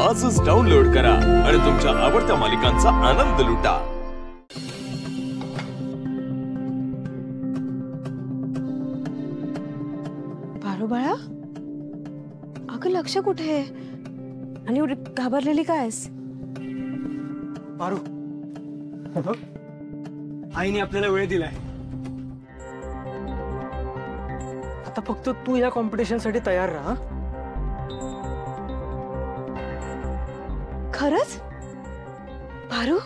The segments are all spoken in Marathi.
आजच डाउनलोड करा आणि तुमच्या आवडत्या मालिकांचा आनंद लुटा। पारू बाळा, अगं लक्ष कुठे आहे आणि एवढी घाबरलेली काय आहेस? पारू, आईने आपल्याला वेळ दिलाय। आता फक्त तू या कॉम्पिटिशन साठी तयार राहा। खरंच पारू,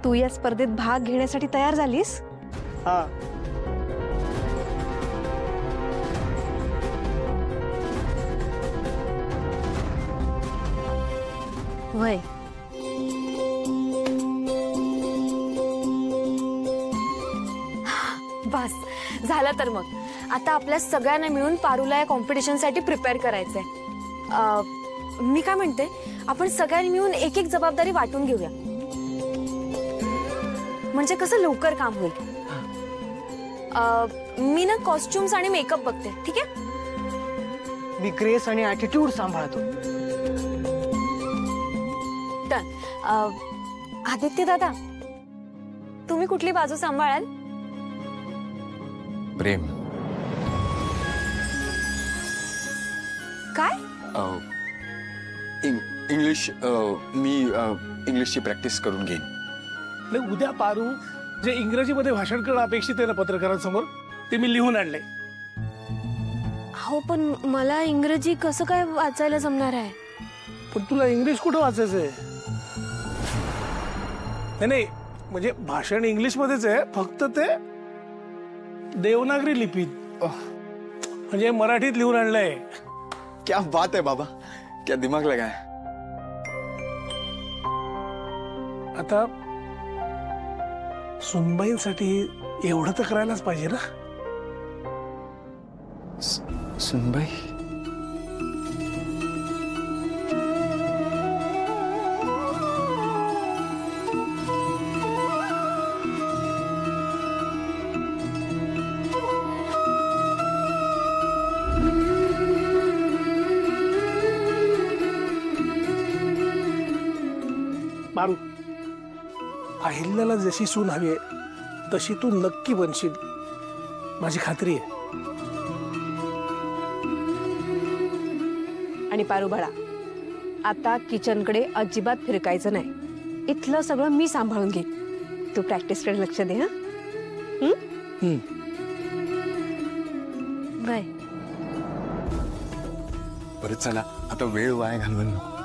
तू या स्पर्धेत भाग घेण्यासाठी तयार झालीस? हा, वय बस झालं तर मग आता आपल्या सगळ्यांना मिळून पारूला या कॉम्पिटिशन साठी प्रिपेअर करायचंय। मी काय म्हणते, आपण सगळ्यांनी मिळून एक एक जबाबदारी वाटून घेऊया, म्हणजे कसं लवकर काम होईल। मी ना कॉस्ट्युम्स आणि मेकअप बघते, ठीक आहे? मी ग्रेस आणि ॲटिट्यूड सांभाळतो। डन। आदित्य दादा, तुम्ही कुठली बाजू सांभाळाल? प्रेम। काय? इंग्लिश मी इंग्लिशची प्रॅक्टिस करून घेईन। उद्या पारू जे इंग्रजीमध्ये भाषण करणं अपेक्षित आहे ना पत्रकारांसमोर, ते मी लिहून आणले। हो, पण मला इंग्रजी कसं काय वाचायला जमणार आहे? पण तुला इंग्लिश कुठं वाचायचंय? नाही, म्हणजे भाषण इंग्लिश मध्येच आहे, फक्त ते देवनागरी लिपीत, म्हणजे मराठीत लिहून आणलंय। क्या बात है बाबा, क्या दिमाग लगाय। आता सुनबाईंसाठी एवढं तर करायलाच पाहिजे ना। सुनबाई, पारू, अहिल्याला जशी सून हवी आहे तशी तू नक्की बनशील, माझी खात्री आहे। आणि पारू बाळा, आता किचनकडे अजिबात फिरकायचं नाही, इथलं सगळं मी सांभाळून घेईन, तू प्रॅक्टिसकडे लक्ष दे। हा, बाय। बरं चला, आता वेळ वाया घालवू नको।